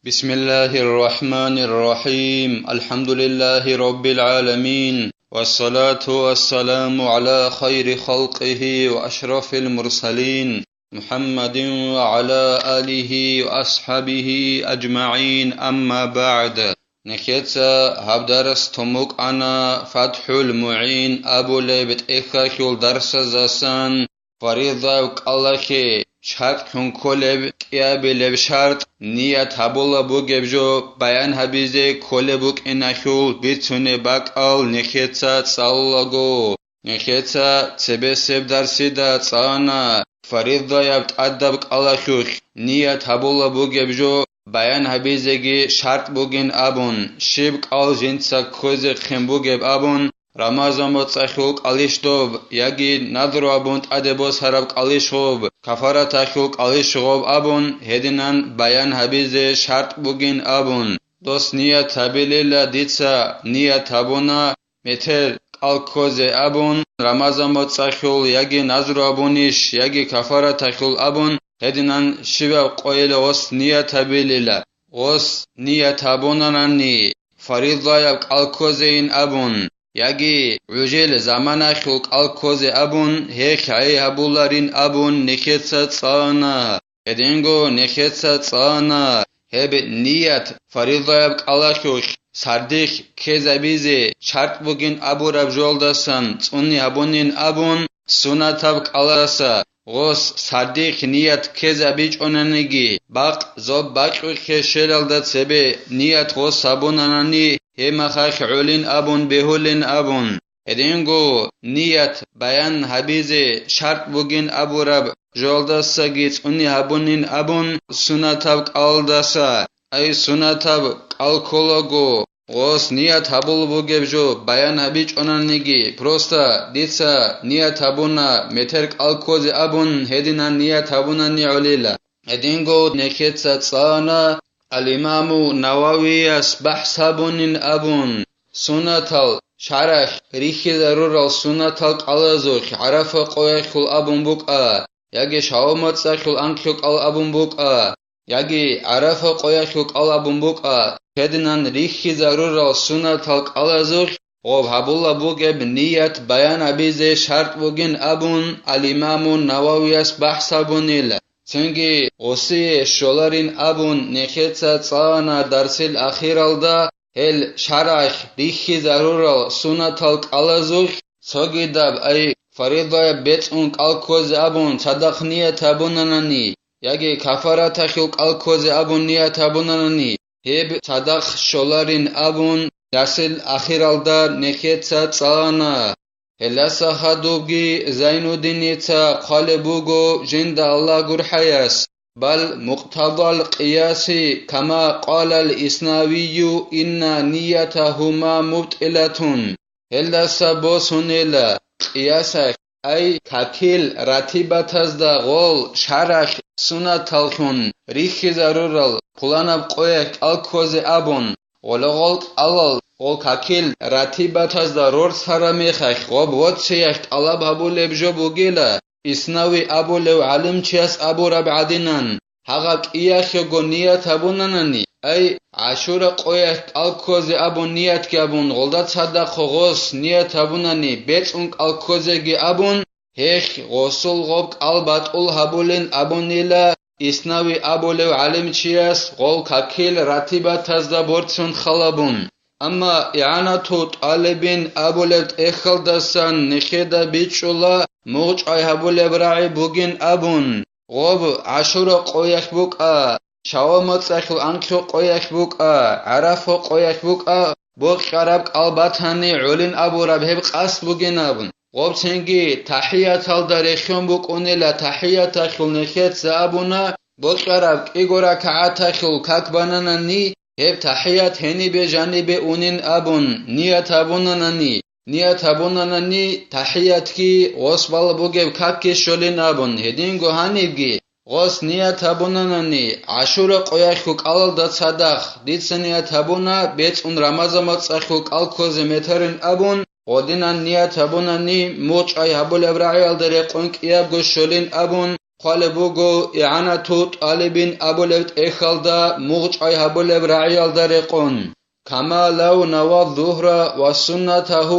بسم الله الرحمن الرحيم الحمد لله رب العالمين والصلاة والسلام على خير خلقه وأشرف المرسلين محمد وعلى آله وأصحابه أجمعين أما بعد نخيتsa هبدرس تموك أنا فتح المعين أبو ليبت إخاكيول درس زاسان فريضة وكالله شرط حن كلب كيابي شرط نية هبولا بوجب جو بيان هبيزه كلبوك إنخول بيتوني باقال نخيتsa تصالغو نخيتsa تبسب درسيدا تصانا فريضة يبت أدب كالله نية هبولا بوجب جو بيان هبيزه شرط بوجين أبون شيب كال جنسا كوزي خمبوجب أبون رمضان متصخوك عليشتوب يجي نذر أبون أدبوس هرب عليشوب كفارة تخوك عليشوب أبون هدينان بيان هبيزه شرط بوجين أبون دوس نية تبليلا ديتسا نية تبونا متر الكوزي أبون رمضان متصخول يجي نذر أبونيش يجي كفارة تخول أبون هدينان شباب قويل وس نية تبليلا وس نية تبونا نني فريضة يبق الكوزين أبون يجي عجل زمان خلق الكوزي أبون هيك عي هبولارين أبون نخيتsa تصانا هدينغو نخيتsa تصانا هب نية فريضة يبق الله سرديخ كزابيزي شرط بوغين أبو رب جولدسان تصوني أبونين أبون سنة تبق الله غوس سرديخ نية كزابيج أنانيجي باق زوب باقو خشلال دات سبي نية غوس أبوناناني هما خاخ علين أبون بهولين أبون هدينغو نية بيان هبيزي شرط بوغين أبو رب جولدسا جيت أني أبونين أبون سنة تبق ألدسا أي سنة تبق الكولوغو غوس نية هبول بوغيب جو بيان هبيج أنانيجي پروستا ديتسا نية هبونا مترك الكوزي أبون هدينا نية هبوناني عليلا هدينغو نكيتسا تصانا الإمام نووي بحث هبونين أبون سنة شرح ريخي ضرورة سنة القلزوخ عرف قويخ الأبون بوكا يجي شاومت سخل أنخيك الأبون بوكا يجي عرف قويخ الأبون بوكا هدنان ريخي ضرورة سنة القلزوخ غوب هبولا بوغب نية بيان أبيزي شرط بوغين أبون الإمام نووي بحث هبونيلا سنگي غسي شولارين أبون نخيتsa تصانا درسيل أخير الدا هل شرح ريخي ضرورة سنة القلزوخ سوغيداب أي فريضة بيتون الكوز أبون صدق نية أبوناناني يجي كفارة تخيوك الكوز أبون نية أبوناناني هب صدق شولارين أبون درسيل أخير الدا نخيتsa تصانا هلاسا خدوبجي زين الدينيتا قالبوغو جند الله قرحياس بل مقتضى القياس كما قال الإسناوي إن نيتهما مبطلة هلاسا بوسونيلا قياسك أي كاكيل راتبتاز دا غول شرح سنة تلخون ريخي ضرورل قلانب قويك الكوزي أبون ولغلق ألال غول كاكيل راتبتاز دا رور سرميخخ غوب واتسيخ طلب أبو لبجو بوغيلا إسناوي أبو لو علم چياس أبو ربعدينان حقاق إياخ يغو نية أبوناناني أي عشورة قويخ الكوزي أبو نية كابون غلدات صدق غوص نية أبوناني بيتونك الكوزي جي أبون هيخ غوصل غوبك الباتول هبولين أبونيلا إسناوي أبو لو علم چياس غول كاكيل راتبتاز دا بورتسون خلابون أما إعانة طالبين أبو لبت إخل دسان نخيدا بيتشولا موج أي أبو لبراعي بوغين أبون غوب عشورة قويخ بوكا شاومت أخل أنكو قويخ بوكا عرفو قويخ بوكا بوك خرابك الباتاني علين أبو ربهب قاس بوغين أبون غوب تنجي تحيات الداريخيون بوك أونيلا تحيات أخل نخيت زابونا بوك خرابك إيغورا كعات أخل كاكباناناني هب تحيات هني بجانب أونين أبون نية أبوناناني نية أبوناناني تحيات كي غصبال بوغيب كاكي شولين أبون هدينغو هانيبجي غص نية أبوناناني عشورة قويخوك ألال دا صداخ ديتس نية أبونا بيت ان رمضان صخوك الكوز مترين أبون ودينا نية أبوناني موج أي هبول أبراعي الدريقونك إياب شولين أبون خالبوغو إعانة طالب أبولبت إخالدا مغجعي هبولب رعيال دارقون كما لو نوى الظهر وسنته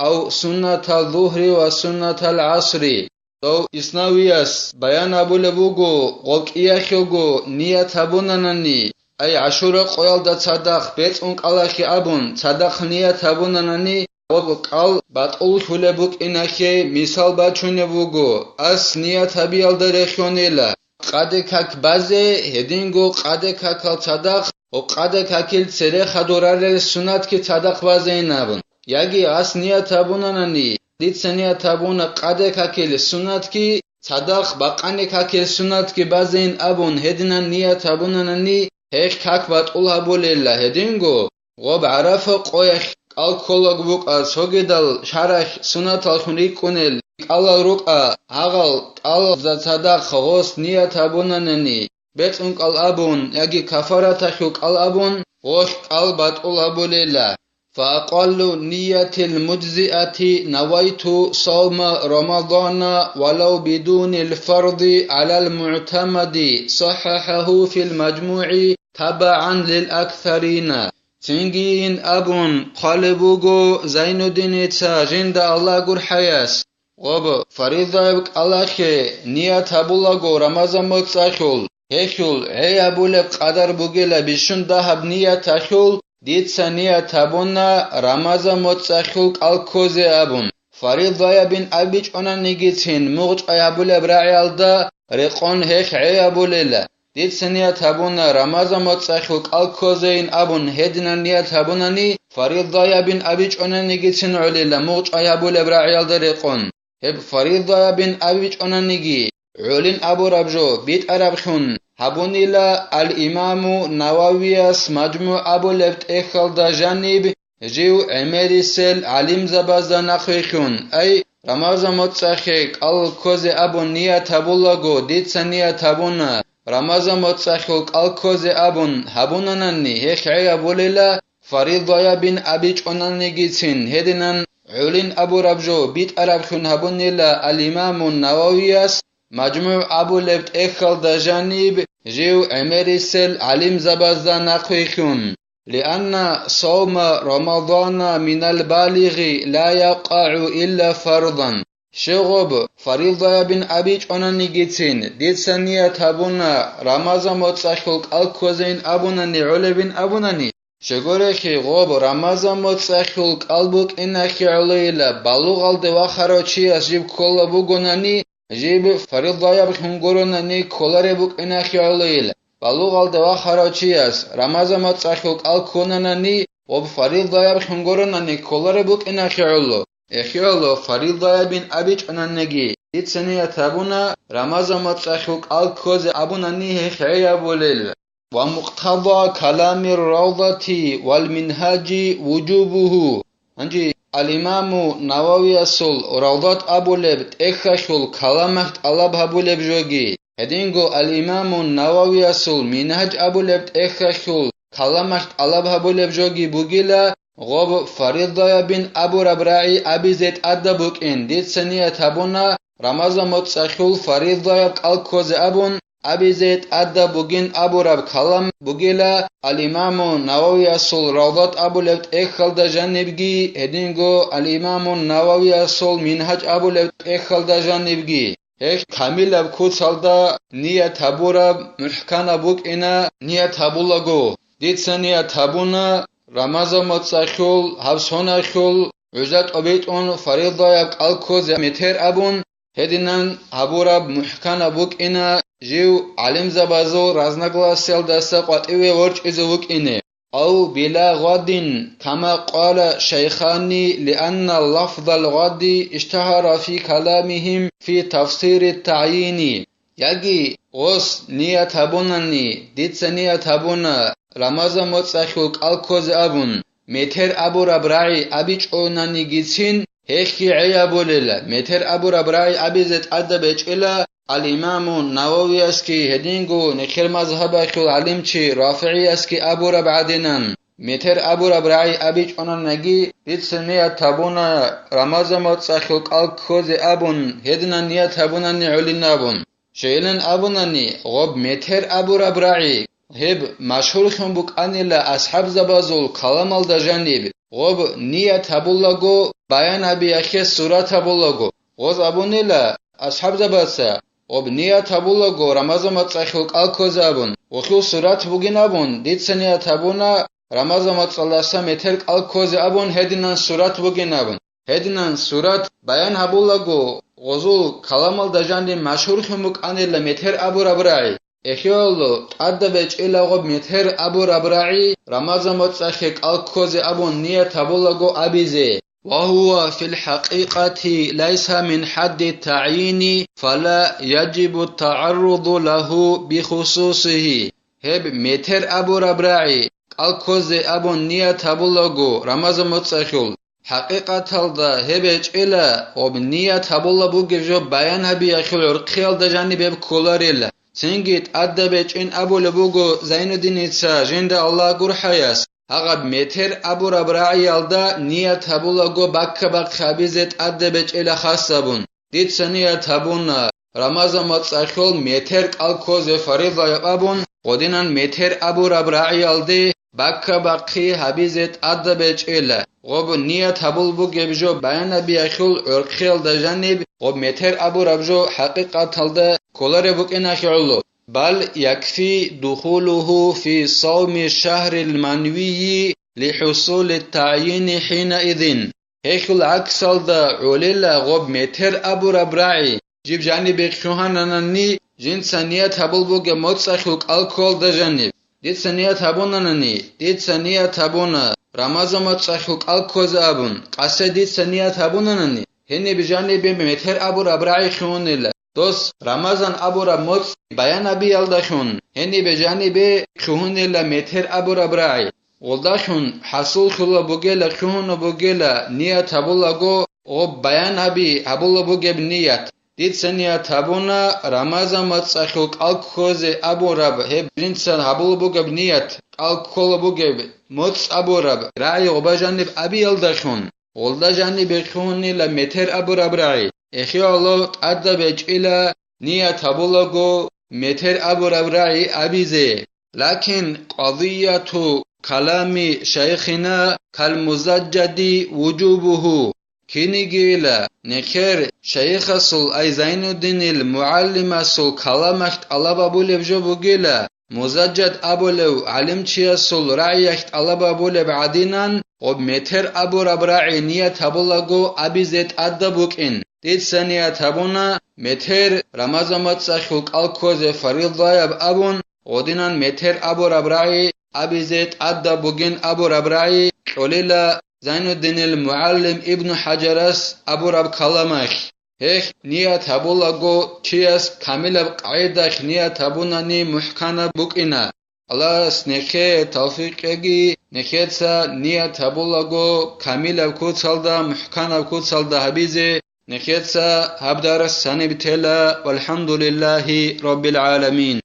أو سنة الظهر وسنة العصر تو إسناوياس بيان أبولبوغو غوك إياخيوغو نية هبونانني أي عشورة قويل دا تصدق بيت أنك ألاخي أبون تصدق نية هبونانني وقال باتقول حلبوك إناخي مثال باتشونبوغو أس نية هبيال دارخيونيلا قادكاك بازي هدينغو قادكاك تصدق وقادكاكيل تسري خدورار سنات كي تصدق بازينابون ياغي أس نية هبونانني ديتسنية هبونا قادكاكيل سنات كي تصدق باقانكاكيل سنات كي بازين أبون هدنا نية هبونانني هيك كاك باتقول هبوليلا هدينغو غوب عرف قويخ الكولوج بوك سوغيدال شارح سنة الخنيكونل على رقع هغل على زادة خواص نية أبونانني بيت أنك الأبون يجي كفارة حق الأبون وش قلبت الأبوليلا فأقل نية المجزئة نويت صوم رمضان ولو بدون الفرض على المعتمد صححه في المجموع تبعا للأكثرين تنجين أبون قلبوغو زين الدين جند الله قر حياس غب فريضة بك الله خي نية أبولاغو رمضان مكساخول هيخول هي أبولك قدر بوغيلا بشن دهب نية أخول ديت سنية أبونا رمضان مكساخول الكوزي أبون فريضة بن أبيج أنا نيجيتين مغج أبولا براعيال دا ريقون هيخ عي أبوليلا ديت سنية أبونا رمضان متصاخل الكوزين أبون هدنا نية أبوناني فريضة بن أبيج أنا نيجيتين عليلا مغج أبولا براعيال دا ريقون هب فريضة بن أبيج أنا نيجي علين أبو ربجو بيت أربخون هبونيلا الإمام نووياس مجموع أبو لبت إخل دا جانب جيو عميري سل علم زبازا نخيخون أي رمضان متصاخل الكوزي أبون نية أبولاغو ديت سنية أبونا رمضان متصاخل الكوزي أبون هبونانني هيخ عي أبوليلا فريضة بن أبيج أناني جيتين هدنان علين أبو ربجو بيت أربخون هبونيلا الإمام النووياس مجموع أبو لبت إخل دا جانب جيو عميري سل علم زبازا نخيخون لأن صوم رمضان من البالغ لا يقع إلا فرضا شغب فريضة بن أبيج أناني جيتين ديت سنية أبونا رمضان متصاخل الكوزين أبوناني علي بن أبوناني شغوريخي غوب رمضان متصاخل قلبك إناخي عليلا بلوغ الدوا خروشي أجيب كل بوغوناني جيب فريضة بخنقروناني كولاري بوك إناخي عليلا بلوغ الدوا خروشي أس رمضان متصاخل الكوناناني وبفريضة بخنقروناني كولاري بوك إناخي علو إخيالو فريضة بن أبيج أنانجي ديت سنية أبونا رمضان متصاخل الكوزي أبوناني هيخي أبوليلا ومقتضى كلام الروضة والمنهاج وجوبه أنجي الإمام نووي أصل روضة أبو لبت إخشل كلامت ألب أبو لب جوجي هدينغو الإمام النووي أصل منهج أبو لبت إخشل كلامت ألب أبو لب جوجي بوغيلا غوب فريضة بن أبو ربراعي أبي زيد أدبوك إن ديت سنية أبونا رمضان متصاخل فريضة الكوز أبون أبي زيد أدى بوغين أبو رب كلام بوغيلا الإمام نووي أصل روضة أبو لبت إخل دا جانبجي هدينغو الإمام النووي أصل منهج أبو لبت إخل دا جانبجي هيك كامل أبكوت صلدا نية أبو رب محكان بوك إنا نية أبو لغو ديت سنية أبونا رمضان متصاخل هبسونا خل عزت أبيت أون فريضة يبق الكوز متر أبون هدينان أبو رب محكان بوك إنا جيو علم زبازو رازنقلا سيل دستا قطعوي ورج إزوك إني أو بلا غد كما قال شيخاني لأن لفظ الغد اشتهر في كلامهم في تفسير التعيين يجي غص نية أبوناني ديت نية أبونا رمضان متصاخل الكوز أبون متر أبو رب راعي أبيج أوناني جيتين هيخي عي أبو ليلا متر أبو رب راعي أبي زيت أدبج إلا الإمام النووي أسكي هدينغو نخير مذهب خل علمشي رافعي أسكي أبو رب عدنان متر أبو رب راعي أبيج أونان نجي ديت نية أبونا رمضان متصاخل الكوز أبون هدنا نية أبونا نعلن أبون شيلن أبوناني غب متر أبو ربرعي هب مشهور خم بك أنيلا أصحاب زبازول كلام الدجانب غب نية أبولغو بيان أبي أخي سورة أبولغو غز أبونيلا أصحاب زباسا غب نية أبولغو رمضان متصخلق الكوزابون وخيل سورة بوجينابون ديت سنية أبونا رمضان متصلاسا متر الكوز أبون هدينا سورة بوجينابون هدينا سورة بيان أبولغو غزول كلام الدجانب مشهور خم بك أنيلا متر أبو ربرعي إخيالو تأدبج إلى غب متر أبو ربرعي رمضان متصخلق الكوز أبون نية أبولغو أبيزي وهو في الحقيقة ليس من حد التعيين فلا يجب التعرض له بخصوصه هب متر أبو ربرعي الكوز أبون نية أبولغو رمضان متصخل حقيقة الدا هبج إلى غب نية أبولغو جيجو بيان هبي أخيل عرقيال دا جانب بكولاريلا سنجيت أدبج إن أبو لبوغو زين الدين إتسا جند الله قرحياس هغب متر أبو ربرعي يالدا نية أبولغو بك خبيزت أدبج إلى خاصبون ديت سنية أبونا رمضان متصخل متر الكوز فريضة يبابون غدينان متر أبو ربرعي يالدي بك خبيزت أدبج إلى غب نية أبولغو جبجو بيان بيخل عرقيال دا جانب غب متر أبو ربجو حقيقة الدا كولار بوك إناخيعلو بل يكفي دخوله في صوم الشهر المنوي لحصول التعيين حينئذ هيك العكس الدا عليلا غب متر أبو ربرعي جيب جانب شوهانانني جن سنية هبول بوك متصخلق الكول دا جانب ديت سنية هبونانني ديت سنية هبونا رمضان متصخلق الكوز أبون قصة ديت سنية هبونانني هني بجانب متر أبو ربرعي خونيلا دوس رمضان أبو رموت بيان أبي يلدخون هني بجانب خون إلا متر أبو ربرعي ولدخون حصول خلا بوجيلا خون بوجيلا نية أبولغو و بيان أبي أبولغو جب نية ديت سنية أبونا رمضان متصخلق الكوز أبو رب هب جنسان أبولغو جب نية الكول جب موت أبو رب رأي وبجانب أبي يلدخون ولدجانب خون إلا متر أبو ربرعي إخيالو تأدبج إلى نية أبولغو متر أبو ربرعي أبيزي لكن قضية كلام شيخنا كالمزجد وجوبه كينيجيلا نكر شيخ سل أي زين الدين المعلم سل كلامك ألابا بولب جوبوغيلا مزجد أبولو علم چيا سل رعيك ألابا بولب عدينان وبمتر أبو ربرعي نية أبولغو أبيزت أدبوك إن ديت سنية أبونا متر رمضان متصخلق الكوز فريضة يب أبون ودينان متر أبو ربرعي أبيزت أدبوكين أبو ربرعي قليلا زين الدين المعلم ابن حجرس أبو رب كلامك هيك نية أبولغو چياس كامل قاعدة نية أبوناني محكمة بوكينا الله سنكه توفيقي نكيتسا نية أبولغو كامل كوتسالدا محكمة كوتسالدا هبيزي نكيتسا هبدار السنة بتلا والحمد لله رب العالمين